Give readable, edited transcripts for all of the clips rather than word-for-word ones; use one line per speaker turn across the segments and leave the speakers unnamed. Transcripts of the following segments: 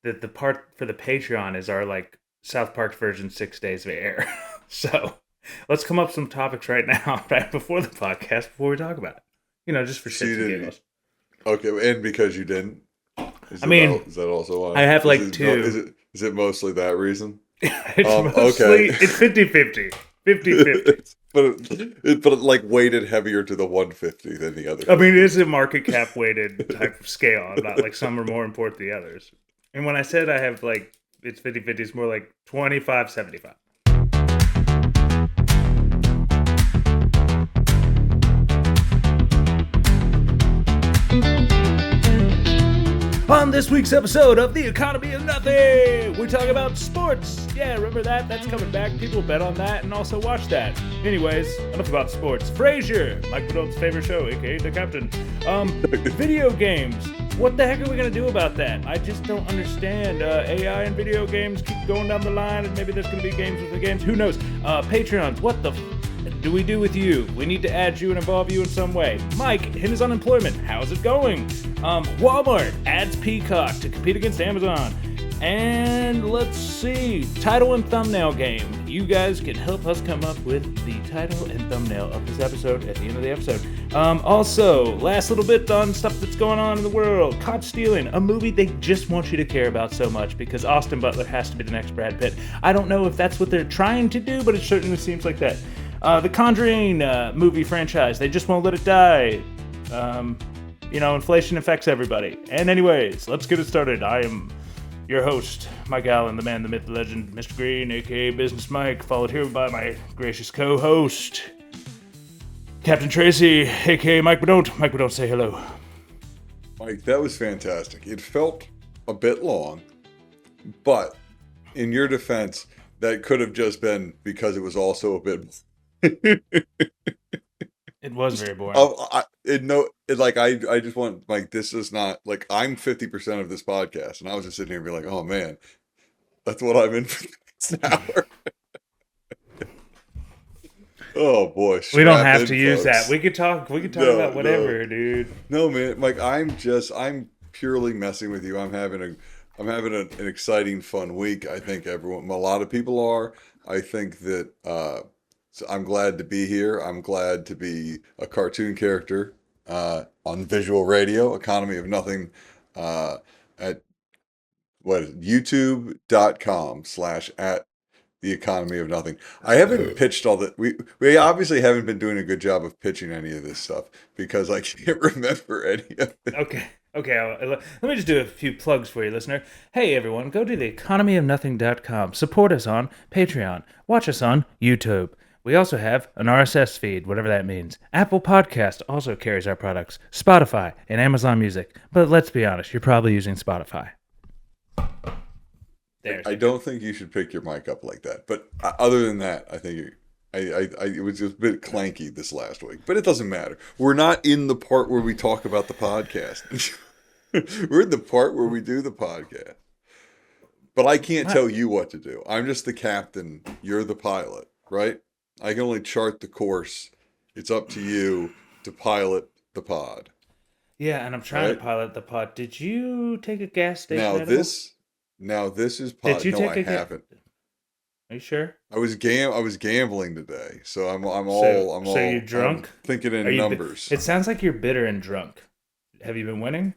the part for the Patreon is our like South Park version 6 days of air. So let's come up with some topics right now, right before the podcast, before we talk about it. Just for
So
shits
you
and
didn't.
giggles.
Okay, and because you didn't,
I mean,
is that also
I
why?
have
Is
like
it no?
two.
Is it mostly that reason?
It's
Okay.
mostly it's 50-50. 50-50.
But it like weighted heavier to the 150 than the other
I mean, it
50.
is a market cap weighted type of scale. I'm not like some are more important than the others. And when I said I have like it's 50-50, it's more like 25-75. On this week's episode of The Economy of Nothing, we talk about sports. Yeah, remember that? That's coming back. People bet on that and also watch that. Anyways, enough about sports. Fraser, Mike Bedolt's favorite show, aka the Captain. Video games. What the heck are we going to do about that? I just don't understand. AI and video games keep going down the line, and maybe there's going to be games with the games. Who knows? Patreons, what the do we do with you? We need to add you and involve you in some way. Mike, in his unemployment, how's it going? Walmart adds Peacock to compete against Amazon. And let's see, title and thumbnail game. You guys can help us come up with the title and thumbnail of this episode at the end of the episode. Also, last little bit on stuff that's going on in the world. Caught Stealing, a movie they just want you to care about so much because Austin Butler has to be the next Brad Pitt. I don't know if that's what they're trying to do, but it certainly seems like that. The Conjuring movie franchise, they just won't let it die. Inflation affects everybody. And anyways, let's get it started. I am your host, Mike Allen, the man, the myth, the legend, Mr. Green, aka Business Mike, followed here by my gracious co-host, Captain Tracy, aka Mike Bedoldt. Mike Bedoldt, say hello.
Mike, that was fantastic. It felt a bit long, but in your defense, that could have just been because it was also a bit.
It was very boring.
I just want like this is not like I'm 50% of this podcast, and I was just sitting here and be like, oh man, that's what I'm in for this hour. Oh boy,
We don't
strap
have
in,
to use
folks.
that. We could talk
No,
about whatever,
no,
dude.
no, man. Like I'm purely messing with you. I'm having an exciting, fun week. I think a lot of people are. I think that so I'm glad to be here. I'm glad to be a cartoon character on visual radio, Economy of Nothing, at youtube.com/ at the Economy of Nothing. I haven't pitched all that. We obviously haven't been doing a good job of pitching any of this stuff because I can't remember any of it.
Okay. Okay, let me just do a few plugs for you, listener. Hey, everyone, go to theeconomyofnothing.com. Support us on Patreon. Watch us on YouTube. We also have an RSS feed, whatever that means. Apple Podcast also carries our products. Spotify and Amazon Music. But let's be honest, you're probably using Spotify.
I don't think you should pick your mic up like that. But other than that, I think it was just a bit clanky this last week. But it doesn't matter. We're not in the part where we talk about the podcast. We're in the part where we do the podcast. But I can't tell you what to do. I'm just the captain. You're the pilot, right? I can only chart the course. It's up to you to pilot the pod.
Yeah, and I'm trying to
Right?
pilot the pod. Did you take a gas station
Now
edible?
this is
Did
pod.
you
No,
take
I
a
haven't.
Are you sure?
I was gambling today, so I'm
So,
all I'm
so you
all I'm
drunk?
thinking
Are
in
you?
numbers.
It sounds like you're bitter and drunk. Have you been winning?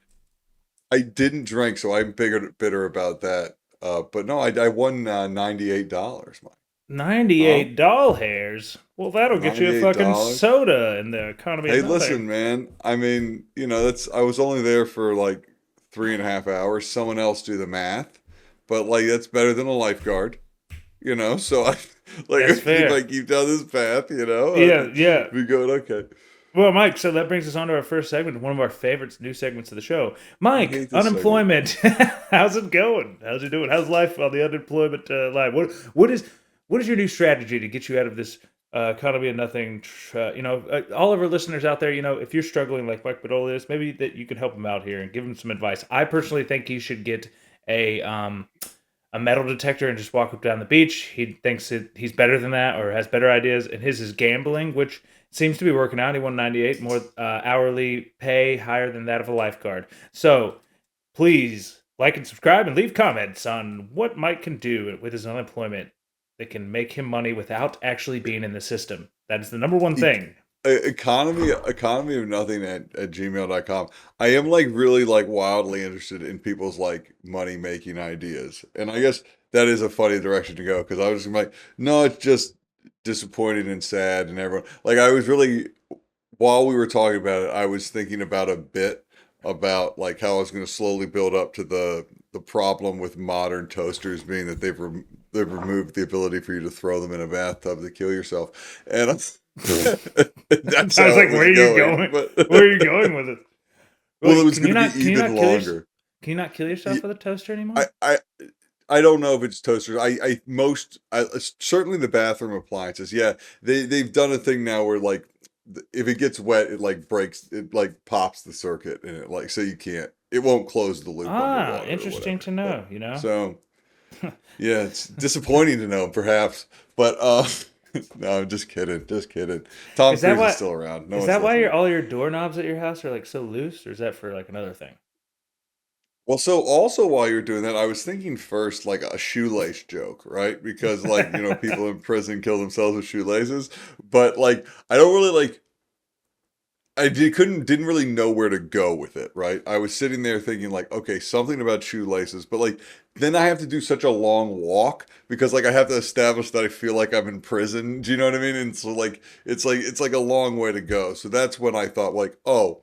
I didn't drink, so I'm bitter about that. But no, I won $98, Mike. Huh?
98 doll hairs? Well, that'll get you a fucking
$98.
soda in the economy of
Hey,
nothing.
listen, man. I mean, that's I was only there for like 3.5 hours. Someone else do the math, but like that's better than a lifeguard. So I like
That's
if I
fair.
keep down this path,
Yeah, yeah.
we going okay.
Well, Mike, so that brings us on to our first segment, one of our favorite new segments of the show.
I
Mike,
hate this segment.
unemployment. How's it going? How's it doing? How's life on the unemployment line? What is your new strategy to get you out of this economy of nothing? All of our listeners out there, if you're struggling like Mike Bedoltz is, maybe that you can help him out here and give him some advice. I personally think he should get a metal detector and just walk up down the beach. He thinks he's better than that or has better ideas, and his is gambling, which seems to be working out. He won 98 more hourly pay, higher than that of a lifeguard. So please Like and subscribe and leave comments on what Mike can do with his unemployment that can make him money without actually being in the system. That is the number one
E-
thing.
economy of nothing at gmail.com. I am like really like wildly interested in people's like money making ideas. And I guess that is a funny direction to go because I was like, no, it's just disappointing and sad and everyone like I was really while we were talking about it, I was thinking about a bit about like how I was going to slowly build up to the problem with modern toasters being that they've removed the ability for you to throw them in a bathtub to kill yourself, and that's
I was
how it
like,
was
"Where are you
going.
going?
But
Where are you going with it?"
well, it
Wait,
was
can you
going to
not?
be
Can you
even
not kill your?
longer.
Can you not kill yourself
Y-
with a toaster
I
anymore?
I I don't know if it's toasters. Certainly the bathroom appliances. Yeah, they've done a thing now where like if it gets wet, it like breaks, it like pops the circuit, and it like so you can't, it won't close the loop
Ah,
underwater or
interesting
whatever.
to
But
know.
so yeah, it's disappointing to know perhaps, but no, I'm just kidding, just kidding. Tom
Is that
Cruise is
why?
still around. No
Is
one's
that why
listening.
all your doorknobs at your house are like so loose, or is that for like another thing?
Well, so also while you're doing that, I was thinking first like a shoelace joke, right? Because like, people in prison kill themselves with shoelaces, but like I don't really like didn't really know where to go with it, right? I was sitting there thinking like, okay, something about shoelaces, but like then I have to do such a long walk because like I have to establish that I feel like I'm in prison. Do you know what I mean? And so like it's like a long way to go. So that's when I thought like, oh,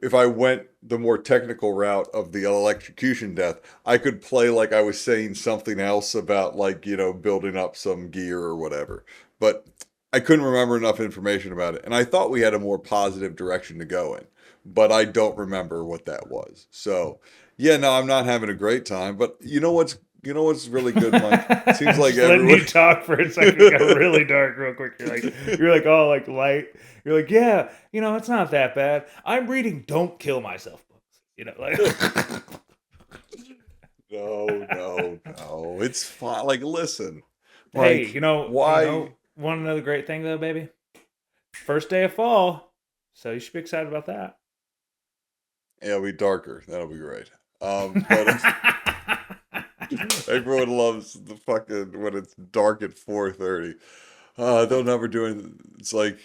if I went the more technical route of the electrocution death, I could play like I was saying something else about like, building up some gear or whatever. But I couldn't remember enough information about it. And I thought we had a more positive direction to go in, but I don't remember what that was. So, yeah, no, I'm not having a great time, but you know what's really good, Mike? Seems like
Just letting you
everyone
talk for a second. It got really dark real quick. You're like all like light. You're like, yeah, it's not that bad. I'm reading "Don't Kill Myself" books. Like.
No, no, no. It's fine. Like, listen,
Hey,
Mike, why?
want another great thing though, baby? First day of fall, so you should be excited about that.
Yeah, it'll be darker. That'll be great. But everyone loves the fucking when it's dark at 4:30. They'll never do it. It's like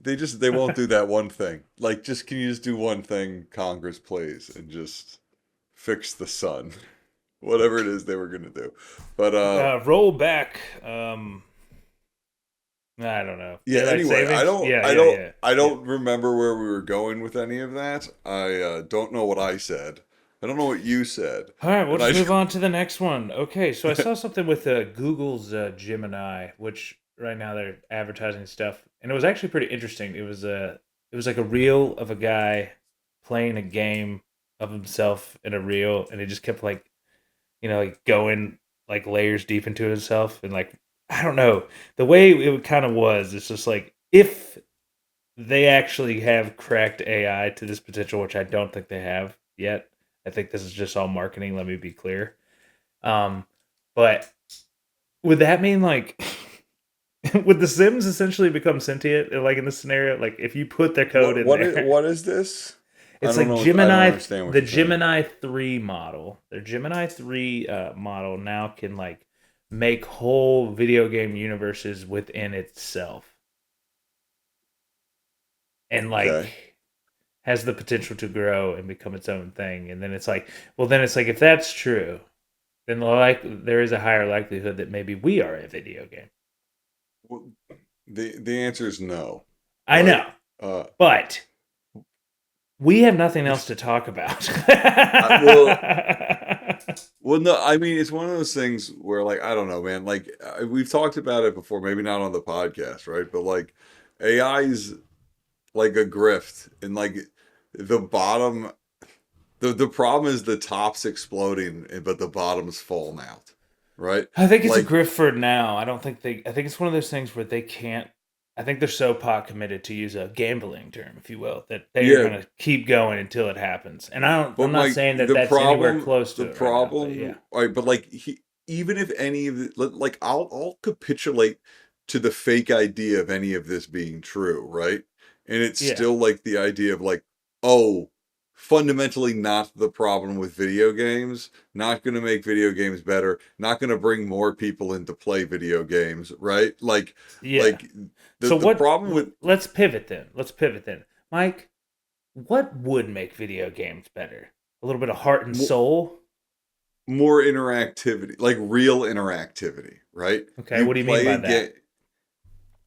they won't do that one thing. Like, just can you just do one thing, Congress, please, and just fix the sun, whatever it is they were gonna do. But
Roll back. I don't know.
yeah.
Daylight
Anyway, I
savings.
don't,
Yeah,
I
yeah,
don't,
yeah,
I
yeah.
don't remember where we were going with any of that. I don't know what I said. I don't know what you said,
All right, we'll
and I
just move on to the next one. Okay, so I saw something with Google's Gemini, which right now they're advertising stuff, and it was actually pretty interesting. It was like a reel of a guy playing a game of himself in a reel, and he just kept like going like layers deep into himself, and like I don't know the way it kind of was. It's just like if they actually have cracked AI to this potential, which I don't think they have yet. I think this is just all marketing. Let me be clear. Um, but would that mean like would the Sims essentially become sentient? Like in this scenario, like if you put their code
what
in
what is
there,
what is this? I
it's
don't
like
know. I don't
Gemini,
understand what
the
you're saying.
Gemini 3 model. Their Gemini 3 model now can like make whole video game universes within itself, and
Okay.
like has the potential to grow and become its own thing. And then it's like, well, then it's like if that's true, then there is a higher likelihood that maybe we are a video game.
Well, the answer is no,
I
right?
know,
Uh,
but we have nothing else to talk about.
well, well, no. I mean, it's one of those things where, like, I don't know, man. Like, we've talked about it before, maybe not on the podcast, right? But like, AI's like a grift, and like the bottom. The problem is the top's exploding, but the bottom's falling out, right?
I think it's a
Like,
grift for now. I don't think they. I think it's one of those things where they can't. I think they're so pot committed, to use a gambling term, if you will, that they are
yeah,
going to keep going until it happens. And I don't. I'm
but
not
Mike,
saying that
the
that's anywhere
problem,
close
the
to it right now. But yeah,
problem, all right, but like even if any of the, like I'll capitulate to the fake idea of any of this being true, right? And it's
yeah.
still like the idea of like, oh, fundamentally not the problem with video games, not going to make video games better, not going to bring more people in to play video games, right?
Yeah.
Like
So
the
what?
problem with
Let's pivot then. Mike. What would make video games better? A little bit of heart and
mo-
soul.
more interactivity, like real interactivity, right?
Okay,
You
what do you mean
play
by
a game.
that?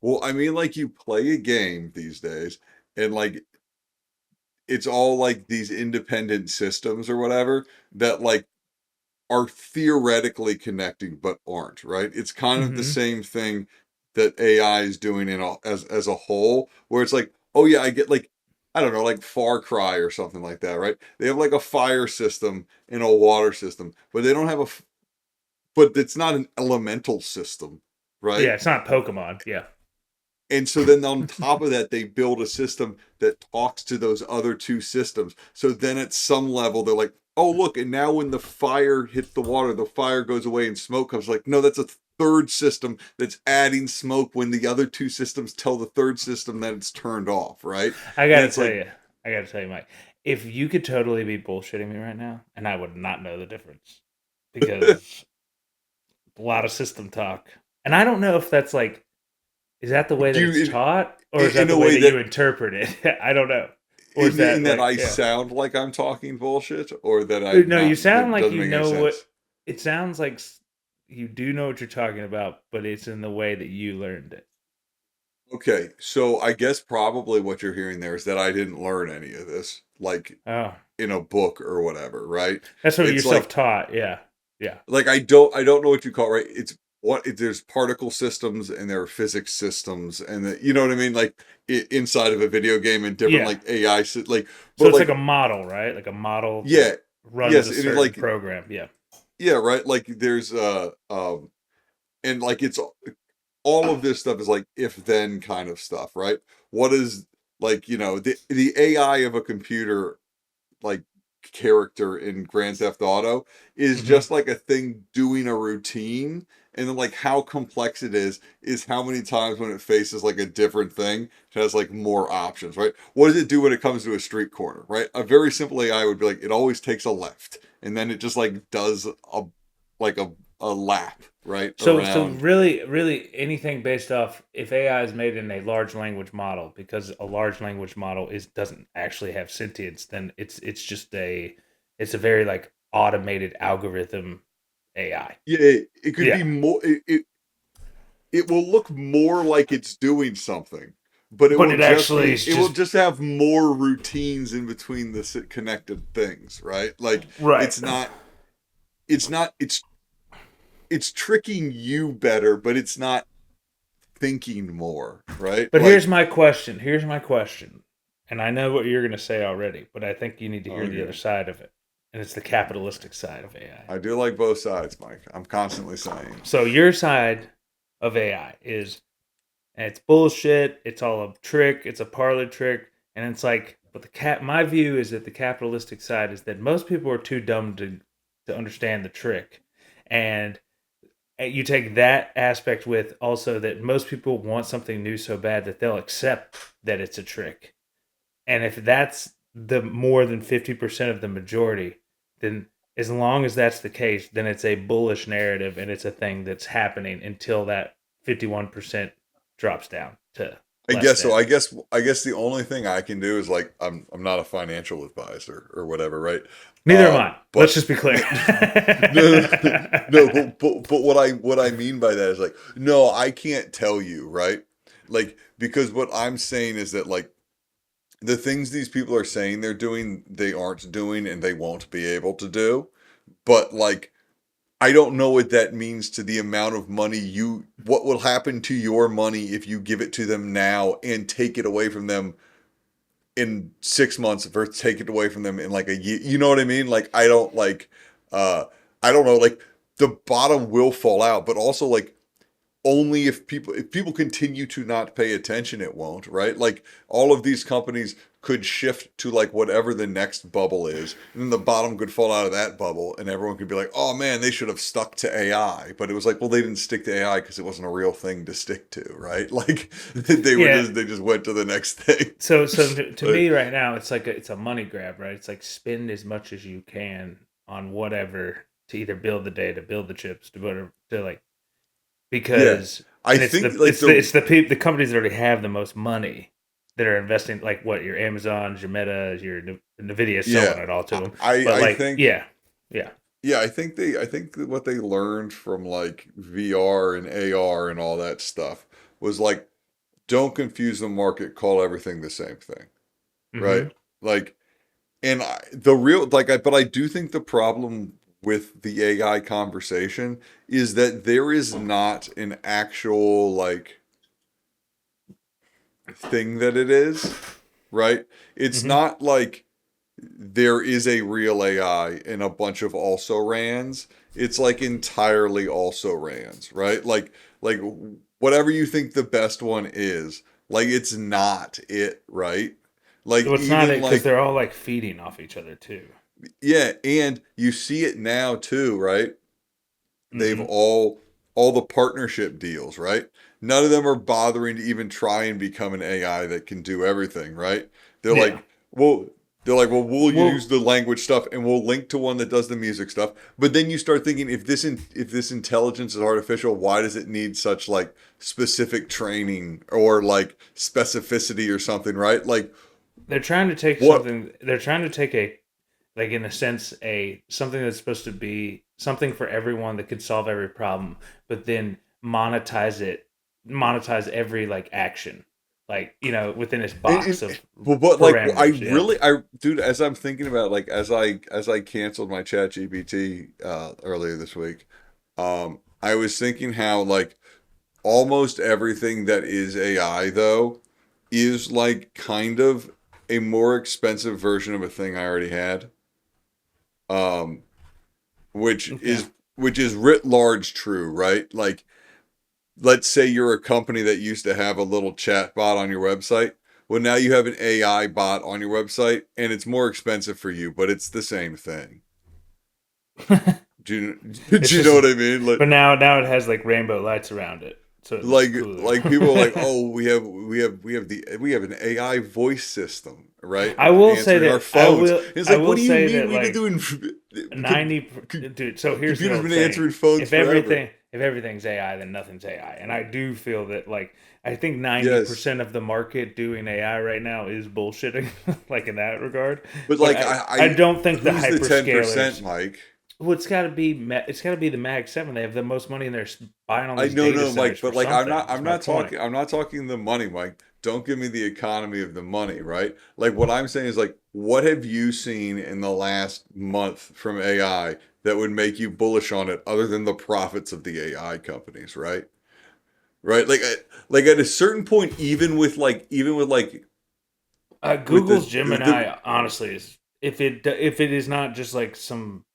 Well, I mean, like you play a game these days, and like it's all like these independent systems or whatever that like are theoretically connecting but aren't, right? It's kind of the
Mm-hmm.
same thing that AI is doing as a whole, where it's like, oh yeah, I get like, I don't know, like Far Cry or something like that, right? They have like a fire system and a water system, but they don't have but it's not an elemental system,
Yeah,
right?
it's not Pokemon. Yeah.
And so then on top of that, they build a system that talks to those other two systems. So then at some level, they're like, oh, look, and now when the fire hits the water, the fire goes away and smoke comes. Like, no, that's a third system that's adding smoke when the other two systems tell the third system that it's turned off, right?
I
And
gotta
it's
tell
like,
you, Mike, if you could totally be bullshitting me right now, and I would not know the difference because a lot of system talk, and I don't know if that's like, is that the way that it's
you
taught, or is that
in
the
a
way
way
that you
that
interpret it? I don't know, or is
in
that
that
like,
I
yeah?
sound like I'm talking bullshit, or that I'm
No, you
not,
sound
that
like
doesn't
you
make any
know what.
sense.
It sounds like you do know what you're talking about, but it's in the way that you learned it.
Okay, so I guess probably what you're hearing there is that I didn't learn any of this, like
Oh,
in a book or whatever, right?
that's what you're
It's like
self-taught. Yeah, yeah,
I don't know what you call it, right? It's there's particle systems and there are physics systems and you know what I mean, like inside of a video game and different
yeah.
like AI like,
So
but
it's like
like
a model, right? Like a model
yeah,
that runs
yes,
a
it is
certain
like
program. Yeah.
yeah, right. Like there's and like it's all of this stuff is like if then kind of stuff, right? What is like the AI of a computer like character in Grand Theft Auto is
Hmm.
just like a thing doing a routine, and then like how complex it is how many times when it faces like a different thing it has like more options, right? What does it do when it comes to a street corner, right? A very simple AI would be like it always takes a left and then it just like does a like a lap right
So
around.
really anything based off if AI is made in a large language model, because a large language model is doesn't actually have sentience, then it's just it's a very like automated algorithm AI.
Yeah, it could be
Yeah.
more. It will look more like it's doing something, but
But it actually is
it will
just
just have more routines in between the connected things, right? Like
right.
it's not it's tricking you better, but it's not thinking more, right?
But
Like
Here's my question. And I know what you're going to say already, but I think you need to hear the other
okay,
side of it. And it's the capitalistic side of AI.
I do like both sides, Mike. I'm constantly saying,
So your side of AI is, and it's bullshit. It's all a trick. It's a parlor trick. And it's like, but my view is that the capitalistic side is that most people are too dumb to understand the trick. And you take that aspect with also that most people want something new so bad that they'll accept that it's a trick. And if that's the more than 50% of the majority, then as long as that's the case, then it's a bullish narrative and it's a thing that's happening until that 51% drops down to
I
less
guess so.
than.
I guess the only thing I can do is like I'm not a financial advisor or whatever, right?
Neither am I. Let's
But
just be clear.
no, but what I mean by that is like no, I can't tell you, right? Like because what I'm saying is that like the things these people are saying they're doing, they aren't doing and they won't be able to do. But like I don't know what that means to the amount of money what will happen to your money if you give it to them now and take it away from them in 6 months versus take it away from them in like a year. You know what I mean? Like uh I don't know, like the bottom will fall out, but also like only if people continue to not pay attention, it won't, right? Like all of these companies could shift to like whatever the next bubble is, and then the bottom could fall out of that bubble, and everyone could be like, "Oh man, they should have stuck to AI." But it was like, well, they didn't stick to AI because it wasn't a real thing to stick to, right? Like
Yeah.
they just went to the next thing.
So to
But
me right now, it's like it's a money grab, right? It's like spend as much as you can on whatever to either build the data, build the chips, to whatever, to like,
yeah,
because
I
and it's
think
the
like
it's the it's the companies that already have the most money that are investing, like what your Amazons, your Metas, your Nvidia,
yeah,
selling it all to them. But
I
like,
think.
yeah,
Yeah, I think that what they learned from like VR and AR and all that stuff was like, don't confuse the market, call everything the same thing, right?
mm-hmm.
Like, and the real like but I do think the problem with the AI conversation is that there is not an actual like thing that it is, right? It's
Mm-hmm.
not like there is a real AI and a bunch of also rans. It's like entirely also rans, right? Like whatever you think the best one is, like it's not it, right? Like
So it's not
even
it because
like
they're all like feeding off each other too.
yeah, and you see it now too, right? They've
Mm-hmm.
all the partnership deals, right? None of them are bothering to even try and become an AI that can do everything, right? They're
Yeah.
like, well, they're like, well, we'll use
Well,
the language stuff and we'll link to one that does the music stuff. But then you start thinking, if this intelligence is artificial, why does it need such like specific training or like specificity or something, right? Like
they're trying to take
what?
something. They're trying to take a, like, in a sense, a something that's supposed to be something for everyone that could solve every problem, but then monetize it, monetize every like action, like, within this box
And
of
but like I
parameters. Yeah.
really dude, as I'm thinking about it, like as I canceled my chat GPT earlier this week, I was thinking how like almost everything that is AI though is like kind of a more expensive version of a thing I already had. Um which
Okay.
is writ large true, right? Like let's say you're a company that used to have a little chat bot on your website. Well, now you have an AI bot on your website and it's more expensive for you, but it's the same thing. Do
It's
you know
just,
what I mean?
but now it has like rainbow lights around it, so it looks cooler.
Like people are like, "Oh, we have an AI voice system, right?
I will say
Answering our
that I
phones."
will
And it's
I
like, "What
will
do you
say
mean?
that
We've been
like
doing
90, dude. So here's the
computers
old
been
saying:
answering phones forever."
if everything's AI, then nothing's AI. And I do feel that, like, I think ninety
Yes.
percent of the market doing AI right now is bullshitting, like, in that regard.
But
But
like
I don't think the
who's the 10%,
hyperscalers.
Mike?
Well, it's got to be the Mag 7. They have the most money, and they're buying all
I
these
know,
data
no,
centers
Mike,
for
but like
something. Is my point.
I'm not talking the money, Mike. Don't give me the economy of the money, right? Like what I'm saying is like, what have you seen in the last month from AI that would make you bullish on it, other than the profits of the AI companies, right? Right? Like at a certain point, even with like with
Google's Gemini,
the
honestly, is, if it is not just like some,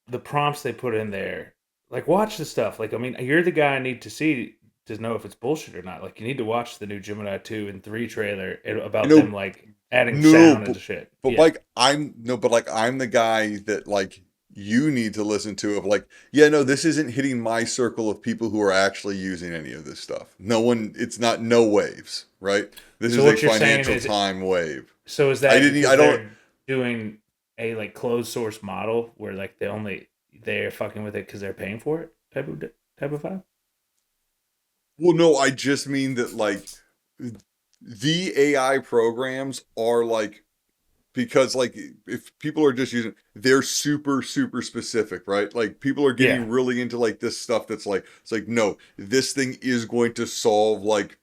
the prompts they put in there, like, watch the stuff. Like, I mean, you're the guy I need to see to know if it's bullshit or not. Like, you need to watch the new Gemini 2 and 3 trailer
you
about them
know
like adding
no,
sound and shit.
but
Yeah.
like I'm no, but like I'm the guy that like you need to listen to of like, yeah, no, this isn't hitting my circle of people who are actually using any of this stuff. No one, it's not no waves, right? This
So
is a
what you're saying
financial
is,
time wave.
so is
I
that
didn't, I
because
don't,
they're doing a like closed source model where like they're fucking with it because they're paying for it, type of vibe?
well, no, I just mean that like the AI programs are like, because like if people are just using, they're super specific, right? Like people are
Yeah.
getting really into like this stuff that's like, it's like, no, this thing is going to solve like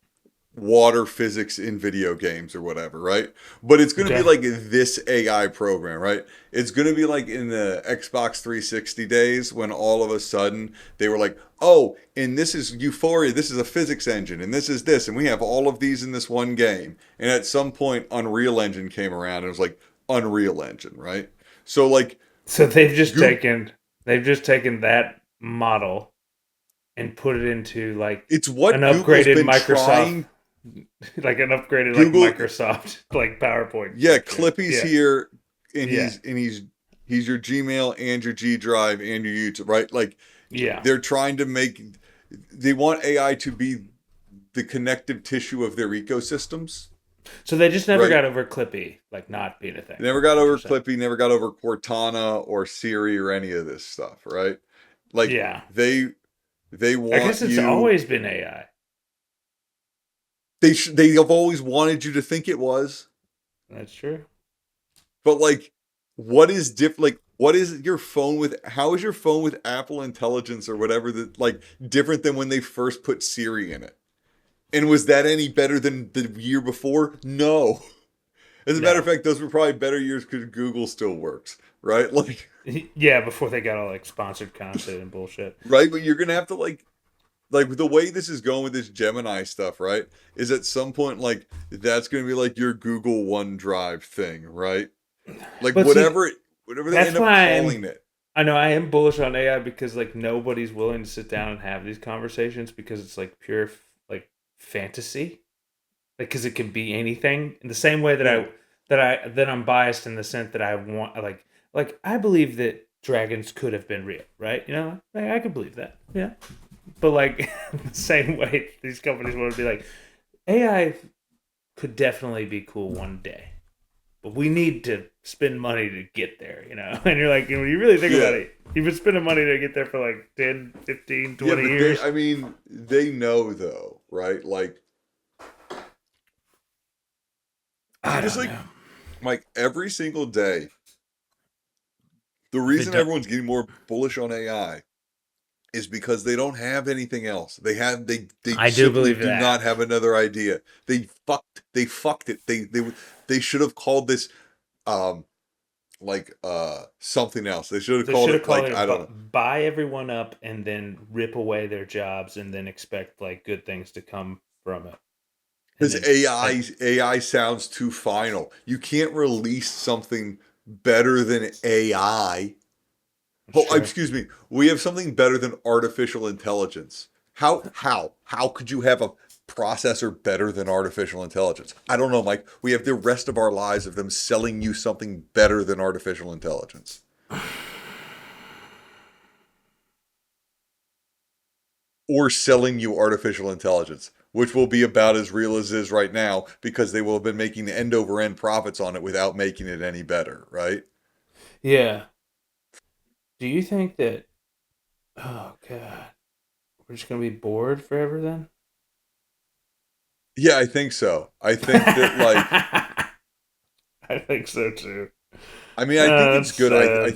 water physics in video games or whatever, right? But it's going to be
Okay.
like this AI program, right? It's going to be like in the Xbox 360 days when all of a sudden they were like, oh, and this is Euphoria, this is a physics engine, and this is this, and we have all of these in this one game. And at some point, Unreal Engine came around and it was like, Unreal Engine, right? So, like,
So
Google,
they've just taken that model and put it into like
It's what
an
Google's
upgraded
been
Microsoft,
trying.
like an upgraded like
Google,
Microsoft like PowerPoint
yeah,
type shit.
Clippy's
Yeah,
here, and
yeah,
he's your Gmail and your G Drive and your YouTube, right? Like
yeah.
they're trying to make, they want AI to be the connective tissue of their ecosystems,
So they just never
right?
got over Clippy like not being a thing.
They never got
What
over
you're saying?
Clippy, never got over Cortana or Siri or any of this stuff, right? Like
Yeah,
they
I guess
want
it's
you.
always been AI.
They have always wanted you to think it was,
That's true.
but like, what is different? Like, what is your phone with? How is your phone with Apple Intelligence or whatever that like different than when they first put Siri in it? And was that any better than the year before? No. As a matter
No.
of fact, those were probably better years because Google still works, right? Like,
Yeah, before they got all like sponsored content and bullshit.
right? But you're gonna have to like the way this is going with this Gemini stuff, right? Is at some point like that's gonna be like your Google OneDrive thing, right? Like
But see,
whatever they
that's
end up
why
calling it.
I know I am bullish on AI because like nobody's willing to sit down and have these conversations because it's like pure like fantasy. Like because it can be anything. In the same way that
Yeah.
I'm biased in the sense that I want like I believe that dragons could have been real, right? You know, like, I could believe that. Yeah. But like the same way these companies want to be like AI could definitely be cool one day. But we need to spend money to get there, you know? And you're like, when you really think about
Yeah.
it, you've been spending money to get there for like 10, 15,
Yeah,
20
but
years.
I mean, they know though, right?
I
Just
don't know.
like every single day, the
They
reason
don't,
everyone's getting more bullish on AI is because they don't have anything else. They
I do
simply
believe
do
that.
not have another idea. They fucked it. They should have called this um something else. They should have
They
called
should have
it
called
like
it
I don't know.
buy everyone up and then rip away their jobs and then expect like good things to come from it. And
Because
then like
AI sounds too final. You can't release something better than AI.
it's
Oh,
true.
excuse me. We have something better than artificial intelligence. How could you have a processor better than artificial intelligence? I don't know, Mike. We have the rest of our lives of them selling you something better than artificial intelligence. Or selling you artificial intelligence, which will be about as real as it is right now because they will have been making end over end profits on it without making it any better, right?
Yeah. Do you think that oh god, we're just gonna be bored forever then?
Yeah, I think so. I think that
I think so too.
I mean, I think
That's
it's good.
sad.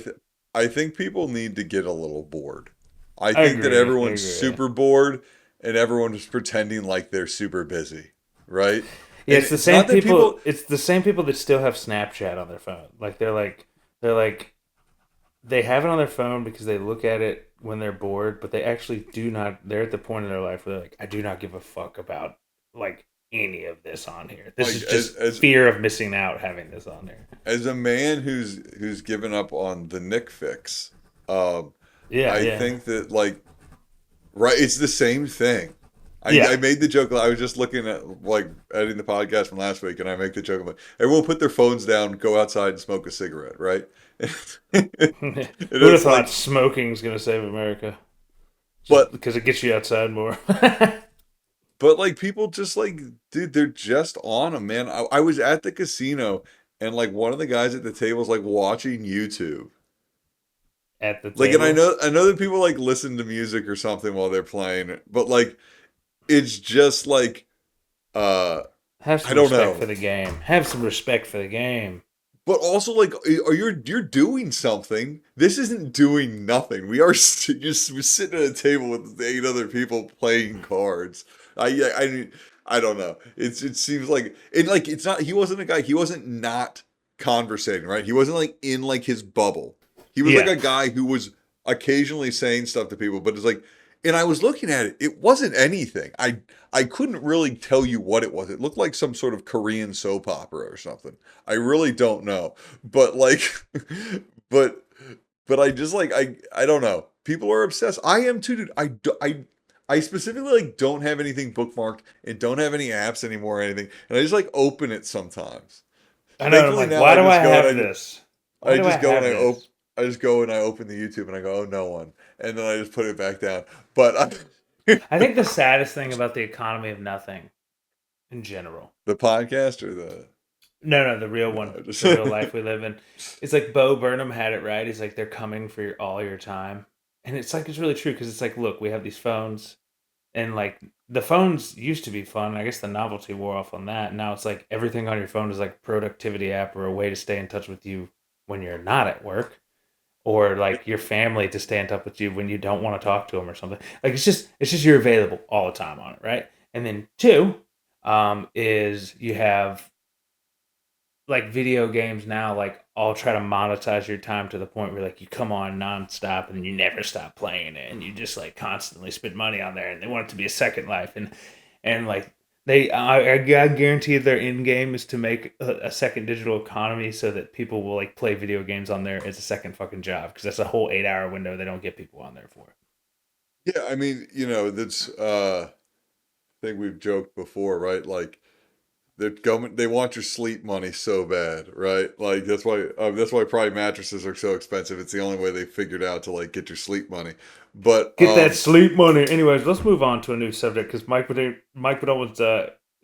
I think people need to get a little bored. I
I
think that
agree. I
everyone's
agree.
super bored and everyone is pretending like they're super busy, right?
Yeah,
And
it's the
it's
same
not that
people.
people
It's the same people that still have Snapchat on their phone. Like they're like they have it on their phone because they look at it when they're bored, but they actually do not. They're at the point in their life where they're like, I do not give a fuck about like any of this on here. This
like
is just fear of missing out having this on there.
as a man who's given up on the Nick fix, um,
Yeah,
I
yeah,
think that like right, it's the same thing. I
yeah.
made the joke. I was just looking at like editing the podcast from last week, and I make the joke about everyone put their phones down, go outside and smoke a cigarette, right? And
Who would have
it's
thought
like,
smoking's gonna save America? Just
but
because it gets you outside more.
like people just like, dude, they're just on them, man. I was at the casino, and like one of the guys at the table was like watching YouTube.
At the
Like, and
table.
I know that people like listen to music or something while they're playing, but like it's just like
Have
I
some
don't
respect for
know.
the game. Have some respect for the game.
But also, like, are you're doing something? This isn't doing nothing. We are just we're sitting at a table with 8 other people playing cards. I I don't know. It seems like it's not. He wasn't a guy. He wasn't not conversating, right? He wasn't like in like his bubble. He was like
Yeah.
a guy who was occasionally saying stuff to people, but it's like. And I was looking at it. It wasn't anything. I couldn't really tell you what it was. It looked like some sort of Korean soap opera or something. I really don't know. But like but but I just like I don't know. People are obsessed. I am too, dude. I specifically like don't have anything bookmarked and don't have any apps anymore or anything, and I just like open it sometimes.
I know. I'm
Thankfully
like,
now
why
I
do I
just go and
have this? Why
I
do I
just go and
have this?
I just go and I open the YouTube and I go, oh, no one, and then I just put it back down. But
I think the saddest thing about the economy of nothing in general.
the podcast or the
No, the real one,
no, just
the real life we live in. It's like Bo Burnham had it right. He's like, they're coming for all your time, and it's like it's really true because it's like, look, we have these phones, and like the phones used to be fun. I guess the novelty wore off on that. Now it's like everything on your phone is like a productivity app or a way to stay in touch with you when you're not at work, or like your family to stay in touch with you when you don't want to talk to them or something. Like it's just you're available all the time on it, right? And then two, is you have like video games now, like all try to monetize your time to the point where like you come on nonstop and you never stop playing it and you just like constantly spend money on there and they want it to be a second life and like I guarantee their end game is to make a second digital economy so that people will like play video games on there as a second fucking job because that's a whole 8 hour window they don't get people on there for.
yeah. I mean, that's I think we've joked before, right? Like the government, they want your sleep money so bad, right? Like that's why probably mattresses are so expensive. It's the only way they figured out to like get your sleep money. But
Get that sleep money. Anyways, let's move on to a new subject because Mike would always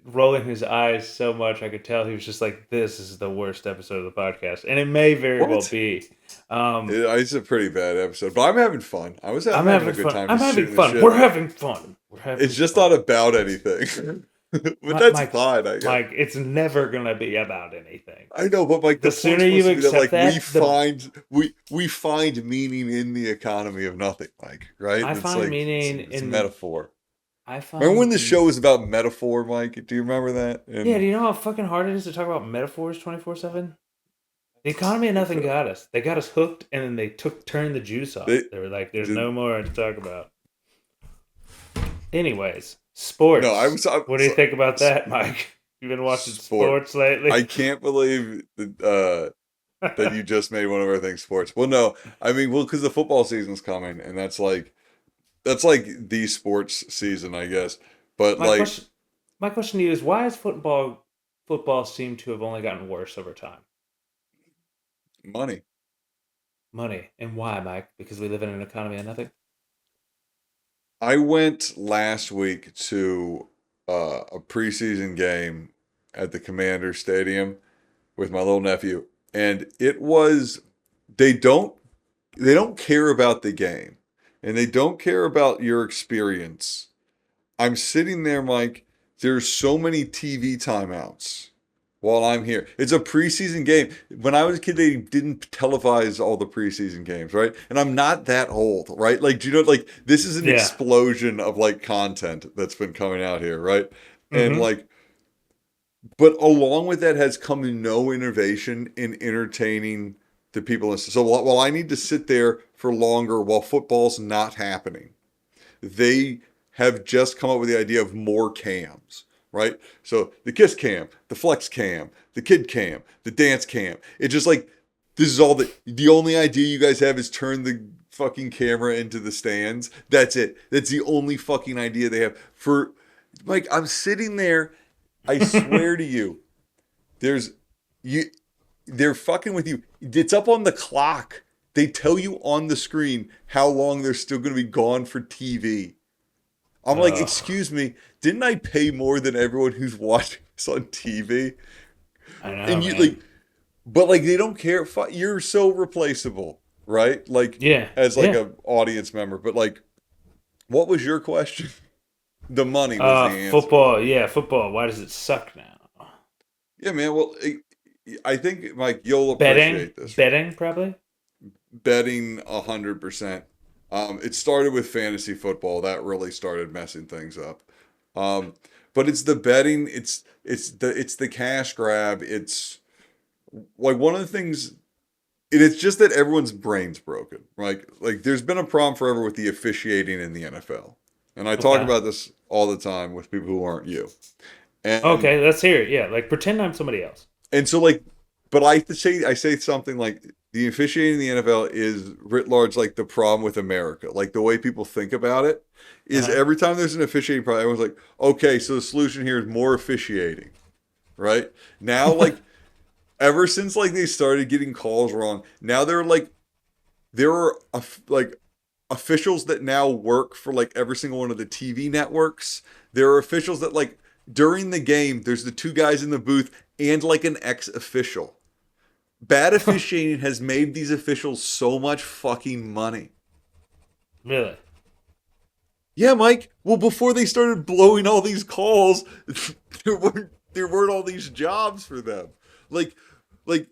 rolling his eyes so much I could tell he was just like, "This is the worst episode of the podcast," and it may very well
what?
be. Um,
It's a pretty bad episode, but I'm having fun. I'm
I'm
having a
having
good
fun.
time
I'm
just
having
shooting the
fun.
shit.
We're having fun. We're having
It's just
fun.
not about anything. But that's
Mike,
fine, I guess.
Mike, it's never gonna be about anything.
I know, but like
The
the point's
sooner you
supposed to be that
accept
like
that, the
we find meaning in the economy of nothing, Mike, right?
I
It's
find
like
meaning
it's a
in the.
metaphor.
I
Remember when
find
the show was about metaphor, Mike? Do you remember that?
yeah.
And
Do you know how fucking hard it is to talk about metaphors 24/7? The economy of nothing got us. They got us hooked, and then they turned the juice off.
they
They were like, "There's
did
no more to talk about." Anyways,
no,
sports. What do you think about that, Mike? You've been watching
sport.
sports lately?
I can't believe that you just made one of our things sports. Well, no, I mean, well, because the football season's coming, and that's like the sports season, I guess. But
my
like
question, my question to you is, why has football seem to have only gotten worse over time?
money.
Money, and why, Mike? Because we live in an economy of nothing.
I went last week to a preseason game at the Commander Stadium with my little nephew, and it was they don't they don't care about the game, and they don't care about your experience. I'm sitting there, Mike. There's so many TV timeouts while I'm here. It's a preseason game. When I was a kid, they didn't televise all the preseason games, right? And I'm not that old, right? Like, do you know, like, this is an
Yeah.
explosion of like content that's been coming out here, right? And
Mm-hmm.
like, but along with that has come no innovation in entertaining the people. So while I need to sit there for longer while football's not happening, they have just come up with the idea of more cams, right? So the kiss cam, the flex cam, the kid cam, the dance cam. It's just like this is all the only idea you guys have is turn the fucking camera into the stands. That's it. That's the only fucking idea they have. For like I'm sitting there, I swear to you, there's you they're fucking with you. It's up on the clock. They tell you on the screen how long they're still going to be gone for TV. I'm like,
Ugh.
excuse me, didn't I pay more than everyone who's watching this on TV?
I know,
And you like,
man.
but like they don't care. You're so replaceable, right? Like
Yeah,
as like
yeah.
a audience member. But like, what was your question? The money was the answer.
Football. Yeah, football. Why does it suck now?
Yeah, man. Well, I think Mike, you'll
Betting,
appreciate this.
betting, probably.
Betting 100%. It started with fantasy football. That really started messing things up. Um, but it's the betting. It's the cash grab. It's like one of the things. And it's just that everyone's brain's broken. Like there's been a problem forever with the officiating in the NFL, and I talk
Okay.
about this all the time with people who aren't you. And
Okay, let's hear it. Yeah, like pretend I'm somebody else.
and so like, but I say something like the officiating in the NFL is writ large like the problem with America. Like the way people think about it is
Uh-huh.
every time there's an officiating problem, everyone's like, okay, so the solution here is more officiating, right? Now, like ever since like they started getting calls wrong, now there are like officials that now work for like every single one of the TV networks. There are officials that like during the game, there's the two guys in the booth and like an ex-official. Bad officiating has made these officials so much fucking money.
Really?
Yeah, Mike. Well, before they started blowing all these calls, there weren't all these jobs for them. Like, like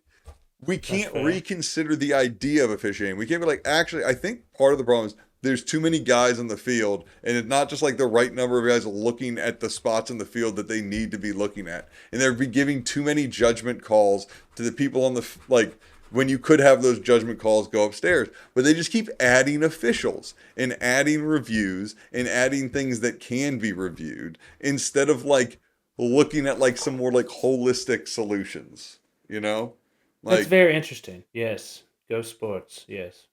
we
That's
can't
fair.
reconsider the idea of officiating. We can't be like, actually, I think part of the problem is there's too many guys on the field, and it's not just like the right number of guys looking at the spots in the field that they need to be looking at, and they're giving too many judgment calls to the people on the like when you could have those judgment calls go upstairs, but they just keep adding officials and adding reviews and adding things that can be reviewed instead of like looking at like some more like holistic solutions, you know?
That's
Like,
very interesting. Yes. Go sports. Yes.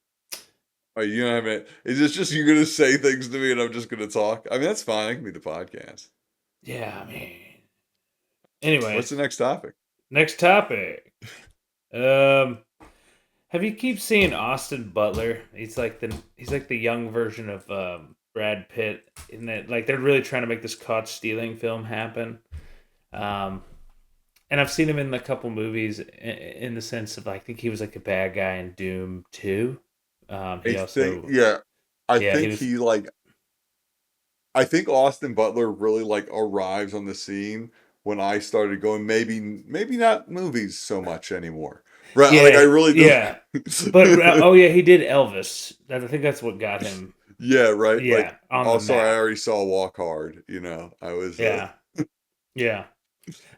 oh, you know what I mean? Is this just you're gonna say things to me and I'm just gonna talk? I mean, that's fine. I can be the podcast.
Yeah, I mean.
What's the
Anyways,
next topic?
next topic. Um, have you keep seeing Austin Butler? He's like the young version of Brad Pitt in that like they're really trying to make this caught stealing film happen. Um, and I've seen him in a couple movies in the sense of like, I think he was like a bad guy in Doom 2.
I
He
think,
also
yeah, I
yeah, he
think
was
he like, I think Austin Butler really like arrives on the scene when I started going, maybe not movies so much anymore. Right? Like I
yeah,
really do.
yeah. But oh yeah, he did Elvis. I think that's what got him
Yeah, right. Like,
yeah, on
oh,
the
sorry, I
map.
already saw Walk Hard. You know, I was.
Yeah. Yeah.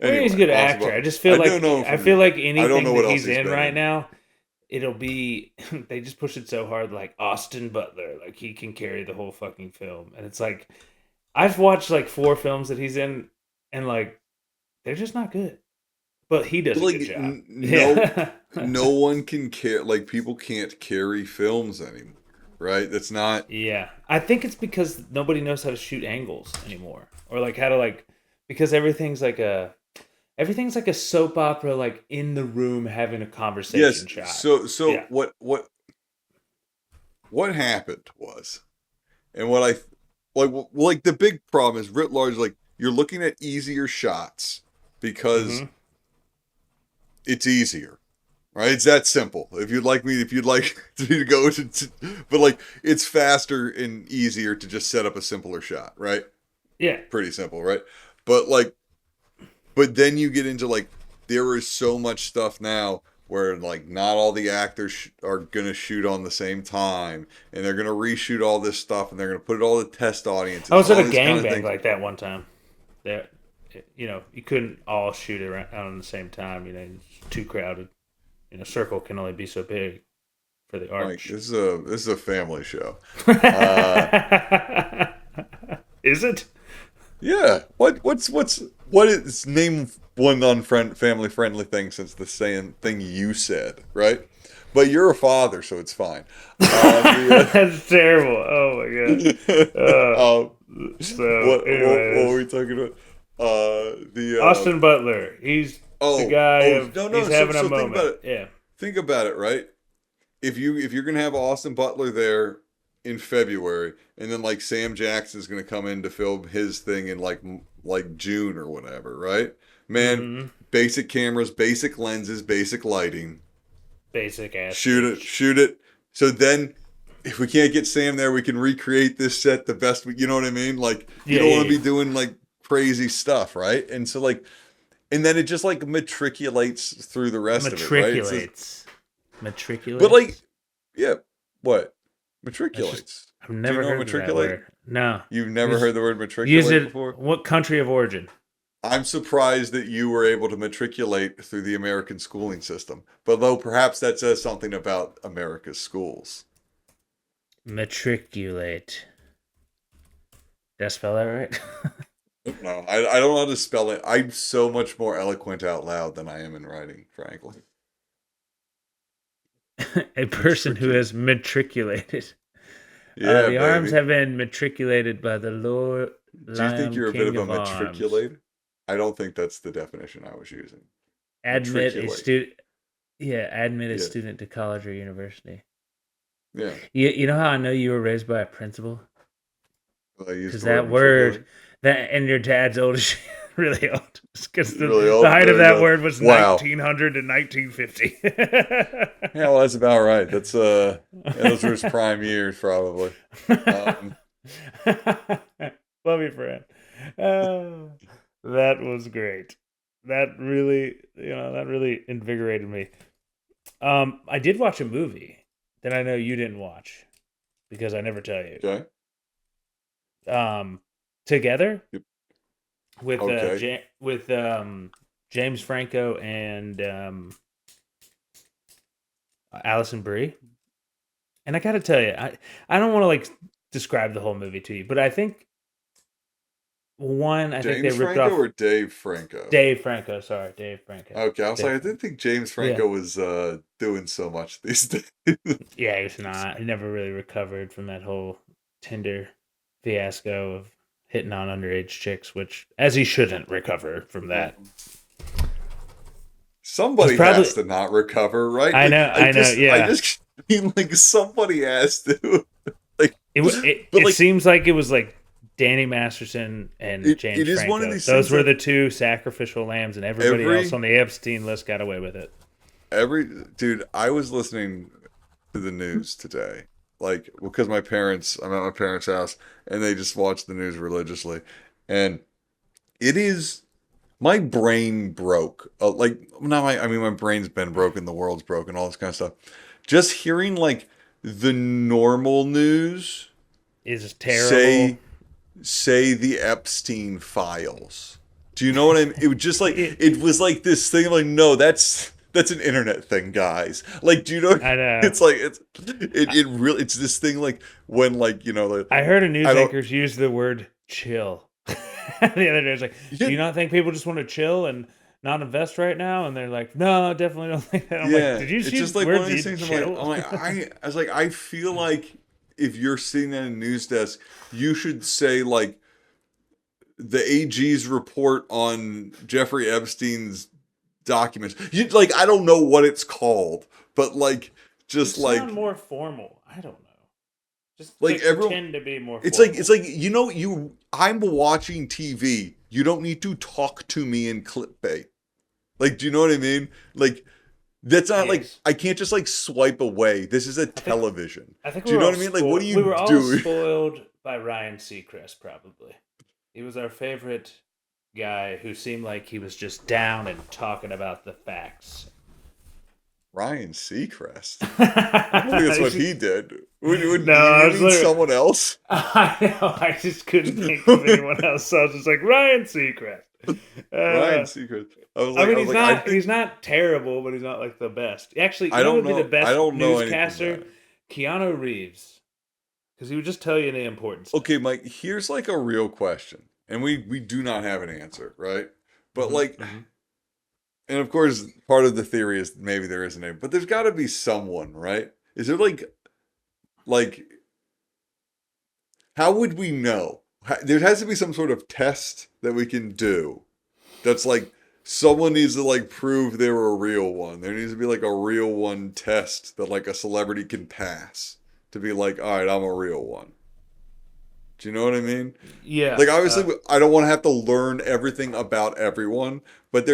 I mean, he's a
Anyway,
good
Austin
actor.
Butler.
I just
I
feel
do
like
know him
I
from.
feel like
I don't
anything
know
that
what else
he's
he's
in
been
right
in.
now, it'll be they just push it so hard like Austin Butler, like he can carry the whole fucking film. And it's like I've watched like 4 films that he's in and like they're just not good. But he does
But
a
like,
good job.
no,
Yeah.
no one can care. Like, people can't carry films anymore, right? That's not.
Yeah. I think it's because nobody knows how to shoot angles anymore or like how to like because everything's like a soap opera, like in the room having a
Yes.
conversation shot.
So
Yeah.
what happened was, and what I like the big problem is writ large. Like, you're looking at easier shots because
Hmm.
it's easier. Right? It's that simple. If you'd like me to go but like it's faster and easier to just set up a simpler shot, right?
Yeah.
Pretty simple, right? But like, but then you get into like, there is so much stuff now where like not all the actors are gonna shoot on the same time, and they're gonna reshoot all this stuff, and they're gonna put it all the test
I
audiences
was
and
at
all
a
these kind of
gangbang
things.
like that one time. That you couldn't all shoot it out at the same time. It's too crowded. Circle can only be so big for the
Like,
arch.
this is a family show. Uh,
Is it?
Yeah. What is name one family friendly thing since the same thing you said, right? But you're a father, so it's fine.
That's terrible. Oh my god.
Um,
So,
what were
anyways,
we talking about? The
Austin Butler. He's the guy of.
no.
He's
So
having a
think about
moment.
it.
Yeah.
Think about it, right? If you're gonna have Austin Butler there in February, and then like Sam Jackson's gonna come in to film his thing in like June or whatever, right? Man,
Mm-hmm.
basic cameras, basic lenses, basic lighting.
Basic ass
Shoot it,
bitch.
shoot it. So then, if we can't get Sam there, we can recreate this set the best we. You know what I mean? Like, you
Yeah,
don't
yeah,
want to
yeah.
be doing like crazy stuff, right? And so like, and then it just like matriculates through the rest of it, right? It's just,
Matriculates.
but like,
Matriculates?
yeah, what
That's just
matriculates?
I've
Do you
never
know what
heard of that
matriculate?
word. No.
You've never
Use
heard the word
use
matriculate
it
before?
what country of origin?
I'm surprised that you were able to matriculate through the American schooling system. But though perhaps that says something about America's schools.
Matriculate. Did I spell that right?
No, I don't know how to spell it. I'm so much more eloquent out loud than I am in writing, frankly.
a person who has matriculated.
Yeah,
The arms
baby.
have been matriculated by the Lord
Do you think
Lion
you're a bit
King
of a
of Arms.
matriculator? I don't think that's the definition I was using.
Admit a
Matriculate.
student. Yeah, admit a
Yeah.
student to college or university.
Yeah.
You know how I know you were raised by a principal?
I used
Because
the word
that word,
matriculate.
that and your dad's old as shit, really old. Because
Really
the
old.
height of
There you
that
go.
word was
Wow.
1900 to 1950.
Yeah, well, that's about right. That's yeah, those were his prime years, probably.
Love you, friend. Uh, that was great. That really, that really invigorated me. I did watch a movie that I know you didn't watch because I never tell you.
Okay.
Together
Yep.
with
Okay.
James Franco and Alison Brie. And I gotta tell you, I don't want to like describe the whole movie to you, but I think I think they
James
ripped
Franco
off
or Dave Franco?
Dave Franco. Sorry, Dave Franco.
Okay, I was
Dave
like, I
Franco.
didn't think James
Yeah,
Franco was doing so much these days.
yeah, he's not. He never really recovered from that whole Tinder fiasco of hitting on underage chicks, which as he shouldn't recover from that. He's
Somebody
probably.
has to not recover, right?
I
Like,
know. I know.
I
Yeah.
just mean like somebody has to. Like, but
It
like
seems like it was like Danny Masterson and James
it is one of
Franco.
these
Those
things
were
that
the two sacrificial lambs, and everybody else
every
on the Epstein list got away with it.
dude, I was listening to the news today, like because I'm at my parents' house, and they just watch the news religiously, and it is my brain broke. Like not my, I mean my brain's been broken, the world's broken, all this kind of stuff. Just hearing like the normal news
Is terrible.
say the Epstein files. Do you know what I mean? It was just like it was like this thing like no, that's an internet thing, guys. Like, do you know?
I know.
It's like it really it's this thing like when like like,
I heard a news
I don't
anchors use the word chill the other day. It's like, do
yeah,
you not think people just want to chill and not invest right now? And they're like, no, I definitely don't think that. I'm like,
yeah.
did you
It's
see
just like one
word
of these things.
chill?
I was like I feel like if you're sitting at a news desk, you should say like the AG's report on Jeffrey Epstein's documents. You like I don't know what it's called, but like
You
just
sound
like
more formal. I don't know. Just
like
like
everyone
pretend to be more
it's
formal.
like I'm watching TV. You don't need to talk to me in clickbait. Like do you know what I mean? Like that's not like
Yes.
I can't just like swipe away. This is a
I think
television.
I think
Do
we
you
were
know
all
what I mean? Like what do
spoiled. We
you
were all
do?
spoiled by Ryan Seacrest. Probably he was our favorite guy who seemed like he was just down and talking about the facts.
Ryan Seacrest. I don't think that's what he did.
No,
You
I was
mean
literally.
someone else?
I know. I just couldn't think of anyone else. So I was just like Ryan Seacrest.
Ryan
Uh,
Seacrest.
I mean,
I was like, I
he's
think
not terrible, but he's not like the best. Actually,
I
you know who
don't
would be the
know. I
best
don't know anything about
newscaster?
it.
Keanu Reeves, because he would just tell you the important stuff.
Okay, Mike. Here's like a real question, and we do not have an answer, right? But
Hmm.
like, and of course, part of the theory is maybe there isn't a, but there's got to be someone, right? Is there like how would we know? There has to be some sort of test that we can do. That's like someone needs to like prove they're a real one. There needs to be like a real one test that like a celebrity can pass to be like, all right, I'm a real one. Do you know what I mean?
Yeah,
Like obviously, I don't want to have to learn everything about everyone, but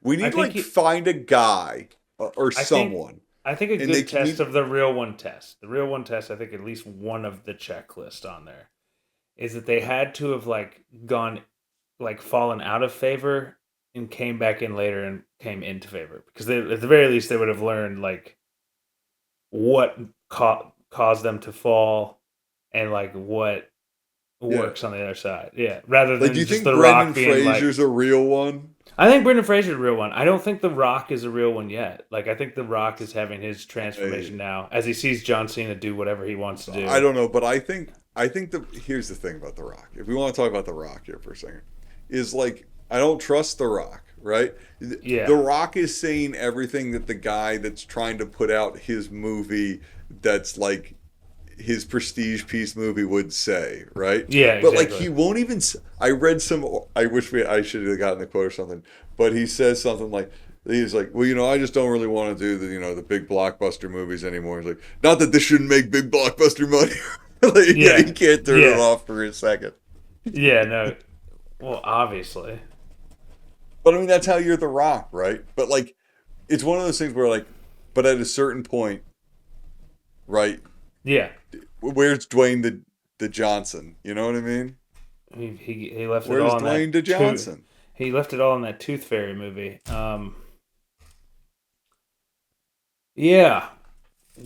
we
I
need to
think
like find a guy or
I think
someone,
I think a
and they
good
can
test
need.
of the real one test. The real one test. I think at least one of the checklist on there is that they had to have like gone like fallen out of favor and came back in later and came into favor because they, at the very least they would have learned like what caused them to fall and like what
Yeah,
works on the other side. Yeah, rather
like do
than
you
just
think
The Rock
Brendan
being like.
Fraser's a real one?
I think Brendan Fraser's a real one. I don't think The Rock is a real one yet. Like I think The Rock is having his transformation now as he sees John Cena do whatever he wants to
I
do.
don't know, but I think the here's the thing about The Rock. If we want to talk about The Rock here for a second, is like I don't trust The Rock, right?
Yeah.
The Rock is saying everything that the guy that's trying to put out his movie that's like his prestige piece movie would say, right?
Yeah,
But like
exactly.
he won't even. I read some. I wish I should have gotten the quote or something. But he says something like, he's like, well, I just don't really want to do the big blockbuster movies anymore. He's like, not that this shouldn't make big blockbuster money. Like, yeah,
Yeah.
he can't turn it
Yeah.
off for a second.
Yeah, no. Well, obviously.
But I mean, that's how you're The Rock, right? But like, it's one of those things where like, but at a certain point, right?
Yeah.
Where's Dwayne the Johnson? You know what I mean?
He left it
Where's
all in
Dwayne
that
the Johnson?
he left it all in that Tooth Fairy movie. Yeah.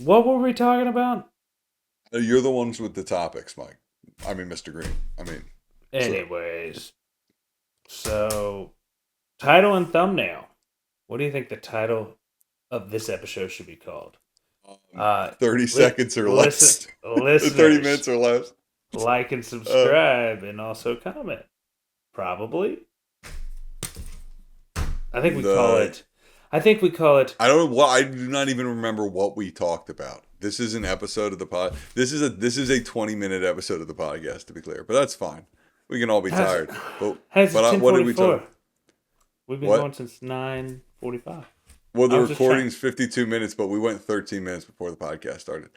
What were we talking about?
You're the ones with the topics, Mike. I mean, Mr. Green. I mean, sir.
Anyways, so title and thumbnail. What do you think the title of this episode should be called?
30 seconds or less. 30
Listeners,
minutes or less.
like and subscribe, and also comment. Probably. I think we call it. I think we call it.
I don't know what. I do not even remember what we talked about. This is an episode of the pod. This is a 20-minute episode of the podcast, to be clear. But that's fine. We can all be tired. But what did we talk?
We've been going since 9:45.
Well, the recording's 52 minutes, but we went 13 minutes before the podcast started.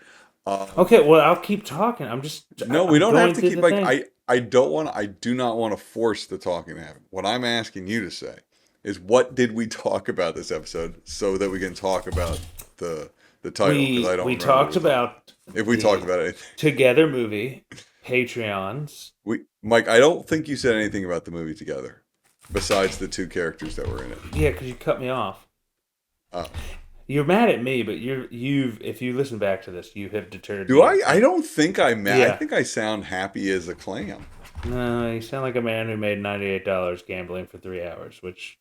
Okay, well, I'll keep talking.
We don't have to keep like I do not want to force the talking to happen. What I'm asking you to say is, what did we talk about this episode so that we can talk about the title? Because I don't.
We talked about
if we talked about anything.
Together movie, Patreons.
Mike, I don't think you said anything about the movie Together, besides the two characters that were in it.
Yeah, because you cut me off.
Oh.
You're mad at me, but you've if you listen back to this, you have deterred.
Do I? I don't think I'm mad.
Yeah.
I think I sound happy as a clam.
No, you sound like a man who made $98 gambling for 3 hours, which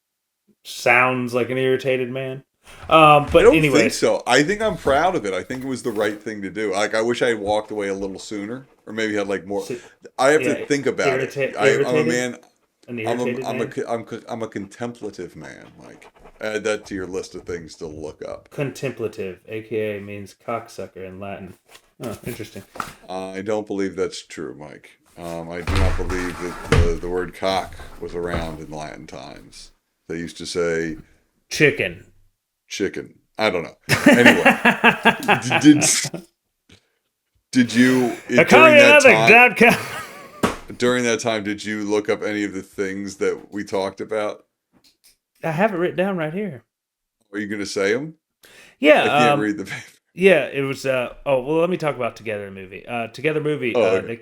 sounds like an irritated man. But
I don't
anyway,
think so. I think I'm proud of it. I think it was the right thing to do. Like, I wish I had walked away a little sooner, or maybe had like more. I have to think about it. I'm a man. I'm a contemplative man, Mike. Add that to your list of things to look up.
Contemplative, aka means cocksucker in Latin. Oh, interesting.
I don't believe that's true, Mike. I do not believe that the word cock was around in Latin times. They used to say
chicken.
I don't know. Anyway, did you during that time did you look up any of the things that we talked about?
I have it written down right here.
Are you going to say them?
Yeah,
I can't read the paper.
Yeah, it was. Let me talk about Together movie. Together movie.
Okay.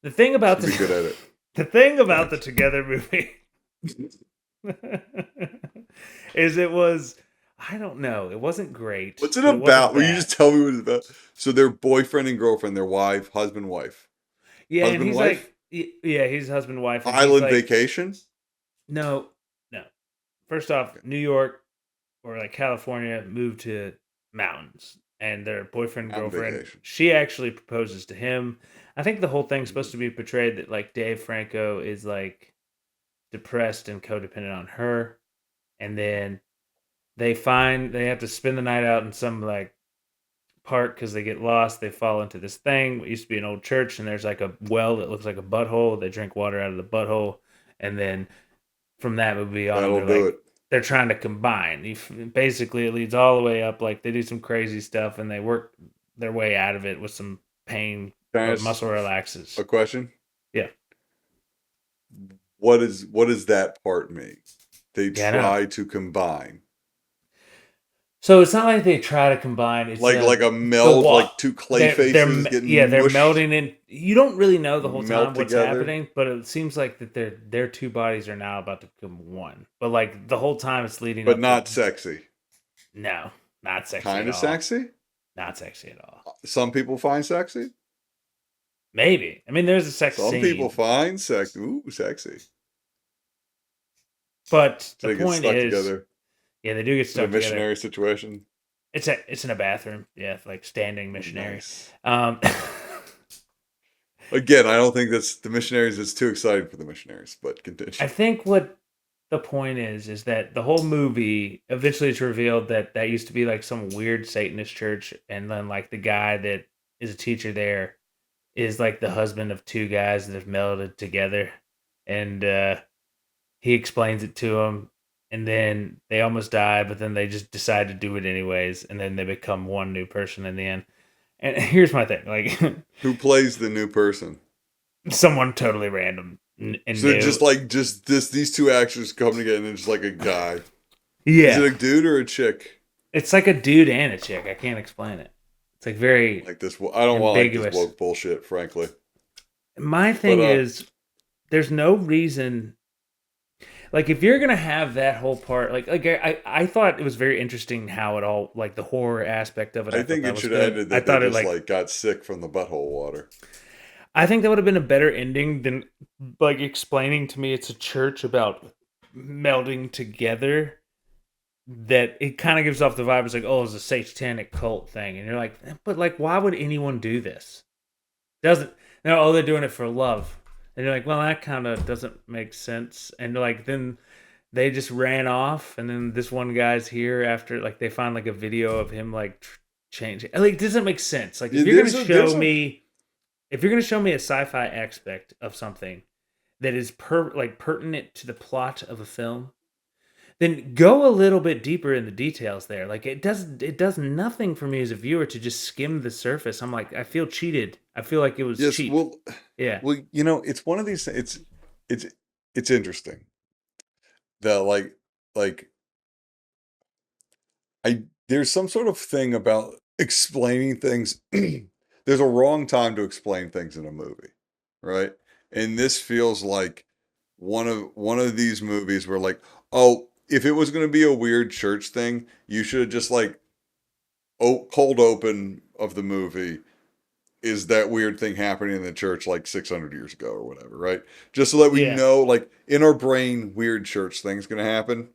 The thing about
be good at it.
The thing about the Together movie is it was. I don't know. It wasn't great.
What's it about? Will you just tell me what it's about? So they're boyfriend and girlfriend. They're husband, wife.
Yeah,
husband,
and he's
wife?
he's husband, wife.
Island vacation?
No. First off, New York or like California moved to mountains, and their boyfriend girlfriend. Vacation. She actually proposes to him. I think the whole thing's supposed to be portrayed that like Dave Franco is like depressed and codependent on her, and then they have to spend the night out in some like park because they get lost. They fall into this thing. It used to be an old church, and there's like a well that looks like a butthole. They drink water out of the butthole, and then from that movie on, they're trying to combine. Basically, it leads all the way up. Like they do some crazy stuff, and they work their way out of it with some pain or muscle relaxes.
A question?
Yeah.
What does that part mean? They try to combine.
So it's not like they try to combine. It's
like a meld, like two clay faces getting
they're
mushed.
melding in. You don't really know the whole time what's
together.
happening, but it seems like that their two bodies are now about to become one. But like the whole time it's leading.
But not sexy.
No, not sexy.
Kind of sexy.
Not sexy at all.
Some people find sexy.
Maybe. I mean, there's a sex scene.
Some people find sex. Ooh, sexy.
But
so
the point is,
together.
Yeah, they do get stuck
together. A missionary situation.
It's in a bathroom. Yeah, like standing missionary.
Nice. Again, I don't think that's the missionaries. It's too exciting for the missionaries, but continue.
I think what the point is that the whole movie eventually it's revealed that that used to be like some weird Satanist church, and then like the guy that is a teacher there is like the husband of two guys that have melded together, and he explains it to him, and then they almost die, but then they just decide to do it anyways, and then they become one new person in the end. And here's my thing, like
Who plays the new person?
someone totally random and
So
new.
just like just this, these two actors come together and it's like a guy. Is
Yeah,
it a dude or a chick?
it's like a dude and a chick. I can't explain it. It's like very
Like this, I don't want like this
ambiguous.
woke bullshit, frankly.
My
But
thing is, there's no reason. Like, if you're gonna have that whole part, I thought it was very interesting how it all, like the horror aspect of it.
I
I thought
think
that
it
was
should have
good.
ended
I
that they
thought it
just
like
like got sick from the butthole water.
I think that would have been a better ending than like explaining to me it's a church about melding together. That it kind of gives off the vibe. It's like, oh, it's a satanic cult thing, and you're like, but like, why would anyone do this? Doesn't no? Oh, they're doing it for love, and you're like, well, that kind of doesn't make sense. And like then they just ran off, and then this one guy's here after like they find like a video of him like changing. Like, it doesn't make sense. Like,
Yeah, there's a
if you're gonna show me a sci-fi aspect of something that is pertinent to the plot of a film, then go a little bit deeper in the details there. Like, it does nothing for me as a viewer to just skim the surface. I'm like, I feel cheated. I feel like it was
yes.
cheap.
Well,
Yeah.
well, it's one of these. It's it's interesting that like I there's some sort of thing about explaining things. There's a wrong time to explain things in a movie, right? And this feels like one of these movies where like, oh, if it was going to be a weird church thing, you should have just like cold open of the movie is that weird thing happening in the church like 600 years ago or whatever, right? Just so that we
Yeah.
know, like in our brain, weird church things going to happen.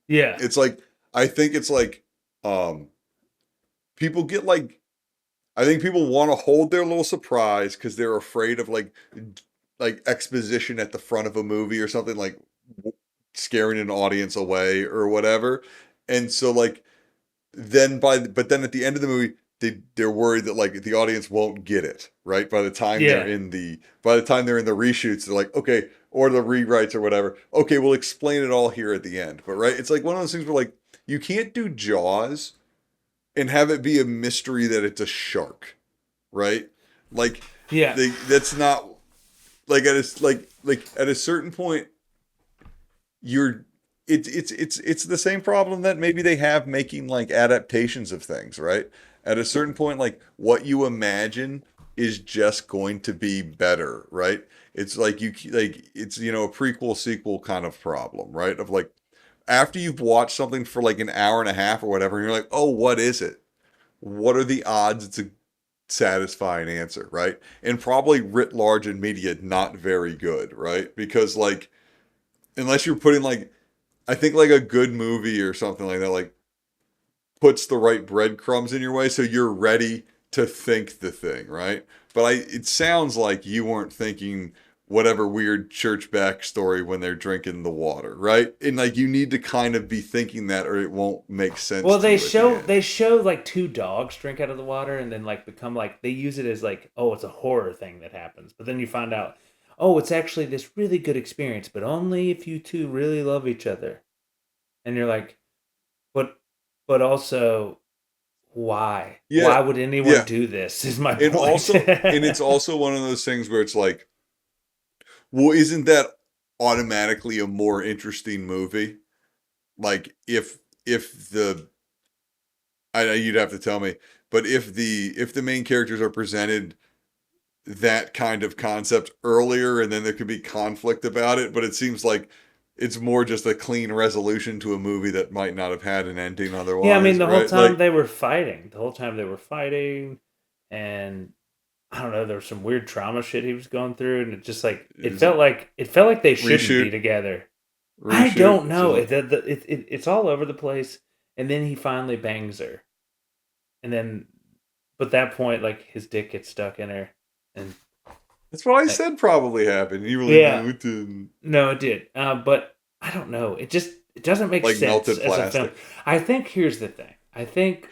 Yeah.
It's like I think it's like um people get like I think people want to hold their little surprise because they're afraid of like exposition at the front of a movie or something like scaring an audience away or whatever. And so like but then at the end of the movie they're worried that like the audience won't get it, right?
Yeah.
By the time they're in the reshoots, they're like, okay, or the rewrites or whatever. Okay, we'll explain it all here at the end. But right, it's like one of those things where like you can't do Jaws and have it be a mystery that it's a shark, right? Like
Yeah.
that's not like at a certain point you're it's the same problem that maybe they have making like adaptations of things, right? At a certain point, like what you imagine is just going to be better, right? It's like it's a prequel sequel kind of problem, right? Of like after you've watched something for like an hour and a half or whatever, and you're like, oh, what is it? What are the odds it's a satisfying answer, right? And probably writ large in media, not very good, right? Because like unless you're putting like I think like a good movie or something like that, like puts the right breadcrumbs in your way so you're ready to think the thing, right? But it sounds like you weren't thinking whatever weird church backstory when they're drinking the water, right? And like you need to kind of be thinking that or it won't make sense
Well,
to you at the end.
they show like two dogs drink out of the water and then like become like they use it as like, oh, it's a horror thing that happens. But then you find out, oh, it's actually this really good experience, but only if you two really love each other. And you're like, but also why?
Yeah,
Why would anyone
yeah.
do this? Is my
And
point.
it's also one of those things where it's like, well, isn't that automatically a more interesting movie? Like if the I know you'd have to tell me, but if the main characters are presented that kind of concept earlier and then there could be conflict about it, but it seems like it's more just a clean resolution to a movie that might not have had an ending
Yeah, I mean,
otherwise,
the whole
right?
time
Like
they were fighting. The whole time they were fighting, and I don't know. There was some weird trauma shit he was going through, and it just like
is it
it felt like they shouldn't be
reshoot,
together. I don't
reshoot.
know.
So
It's all over the place, and then he finally bangs her, and then, but that point, like his dick gets stuck in her, and
That's what I
Uh,
said probably happened. You were like,
yeah,
no, it didn't.
no, it did. But I don't know. It doesn't make
Like
sense
melted
as a film.
plastic.
I think here's the thing. I think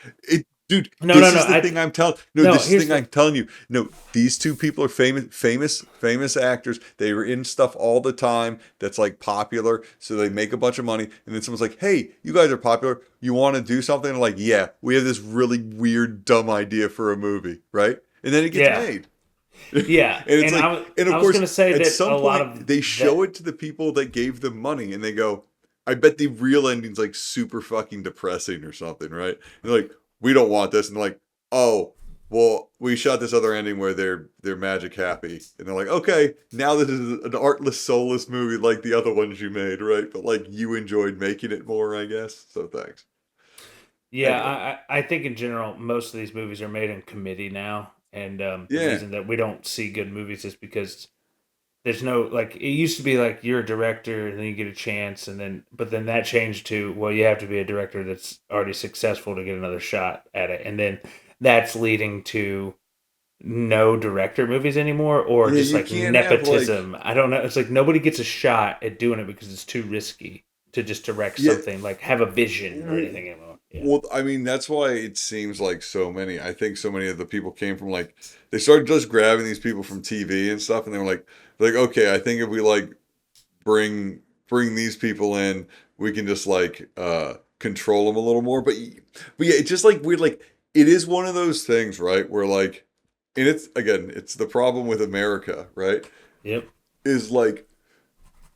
Dude,
no, no,
this
no.
is the thing I'm telling. No,
No.
this is the
Here's
thing
the
I'm telling you. No, these two people are famous actors. They were in stuff all the time that's like popular, so they make a bunch of money. And then someone's like, "Hey, you guys are popular. You want to do something?" And like, yeah, we have this really weird, dumb idea for a movie, right? And then it gets
yeah,
made.
yeah.
And it's
And
like, and
I
of
was
course,
gonna say
at
that a
some
lot
point,
of
they
that.
show it to the people that gave them money, and they go, "I bet the real ending's like super fucking depressing or something, right?" And they're like, "We don't want this," and they're like, "Oh, well, we shot this other ending where they're magic happy," and they're like, "Okay, now this is an artless, soulless movie like the other ones you made, right? But like you enjoyed making it more, I guess. So thanks."
Yeah,
Anyway,
I think in general most of these movies are made in committee now, and the
yeah,
reason that we don't see good movies is because there's no like it used to be like you're a director and then you get a chance and then but then that changed to well you have to be a director that's already successful to get another shot at it and then that's leading to no director movies anymore or
yeah,
just
you
like
can't have like.
nepotism. I don't know. It's like nobody gets a shot at doing it because it's too risky to just direct
Yeah,
something like have a vision or anything anymore. Yeah.
well, I mean, that's why it seems like so many. I think so many of the people came from like they started just grabbing these people from TV and stuff, and they were like, okay, I think if we like bring these people in, we can just like control them a little more. But yeah, it's just like weird. Like it is one of those things, right? Where like, and it's again, it's the problem with America, right?
Yep.
Is like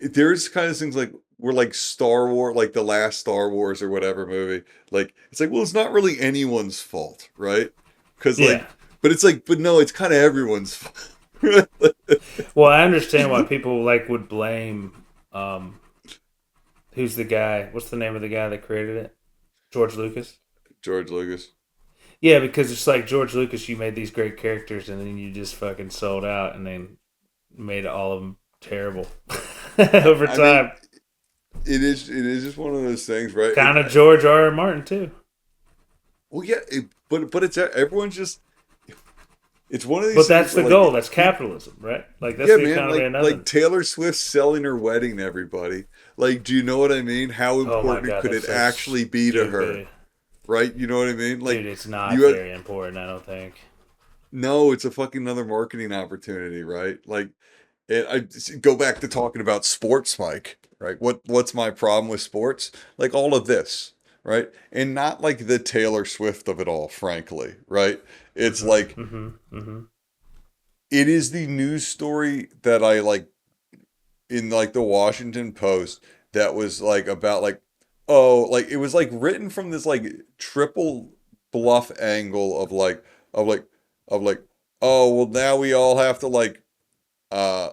there's kind of things like we're like Star Wars, like the last Star Wars or whatever movie. Like it's like, well, it's not really anyone's fault, right? Because
Yeah.
like, but it's like, but no, it's kind of everyone's fault.
Well, I understand why people like would blame who's the guy? What's the name of the guy that created it? George Lucas.
George Lucas.
Yeah, because it's like George Lucas, you made these great characters and then you just fucking sold out and then made all of them terrible over
I mean,
time.
it is just one of those things, right?
Kind of George R. R. Martin too.
Well, yeah, but it's everyone's just it's one of
But
these things
that's
where
the goal.
like
That's capitalism, right? Like that's
yeah,
the
man,
economy of
like
nothing.
Taylor Swift selling her wedding to everybody. Like, do you know what I mean? How
Oh my
important
god,
could
that's
it
so
actually be to her?
stupid,
Right? You know what I mean?
dude.
Like
It's not
you have
very important. I don't think.
no, it's a fucking another marketing opportunity, right? Like and I go back to talking about sports, Mike, right? What's my problem with sports? Like all of this, right? And not like the Taylor Swift of it all, frankly, right? It's
Mm-hmm.
like
Mm-hmm. Mm-hmm.
it is the news story that I like in like the Washington Post that was like about like oh like it was like written from this like triple bluff angle of like of like oh well now we all have to like uh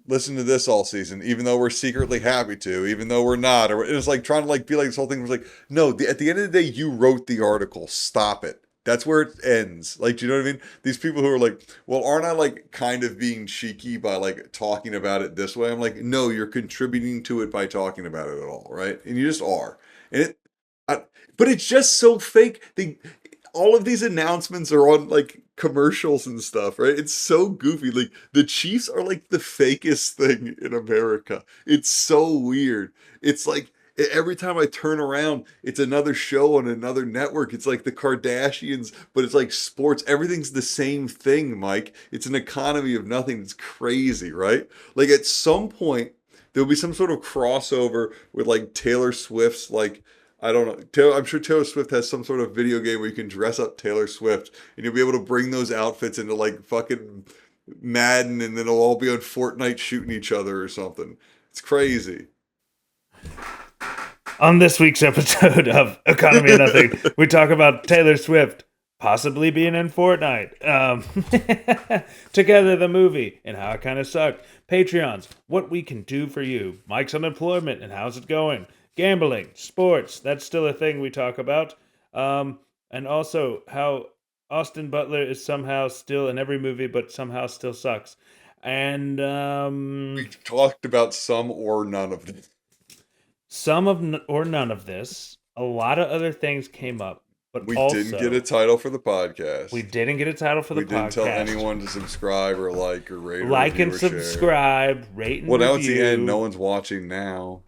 listen to this all season even though we're secretly happy to even though we're not or it's like trying to like be like this whole thing was like no at the end of the day you wrote the article stop it that's where it ends like do you know what I mean these people who are like well aren't I like kind of being cheeky by like talking about it this way I'm like no you're contributing to it by talking about it at all right and you just are and I, but it's just so fake all of these announcements are on like commercials and stuff, right? It's so goofy. Like the Chiefs are like the fakest thing in America. It's so weird. It's like every time I turn around, it's another show on another network. It's like the Kardashians, but it's like sports. Everything's the same thing, Mike. It's an economy of nothing. It's crazy, right? Like at some point, there'll be some sort of crossover with like Taylor Swift's like I don't know. I'm sure Taylor Swift has some sort of video game where you can dress up Taylor Swift and you'll be able to bring those outfits into like fucking Madden and then it'll all be on Fortnite shooting each other or something. It's crazy.
On this week's episode of Economy of Nothing, we talk about Taylor Swift possibly being in Fortnite. Together, the movie, and how it kind of sucked. Patreons, what we can do for you. Mike's unemployment, and how's it going? Gambling, sports, that's still a thing we talk about. And also how Austin Butler is somehow still in every movie, but somehow still sucks. And
We've talked about some or none of them.
some of or none of this. A lot of other things came up, But
We
also,
didn't get a title for the podcast.
We didn't get a title for the podcast.
We didn't tell anyone to subscribe or like or rate or
like
review
and
or
subscribe,
share.
rate and
Well,
review.
now it's the end. No one's watching now.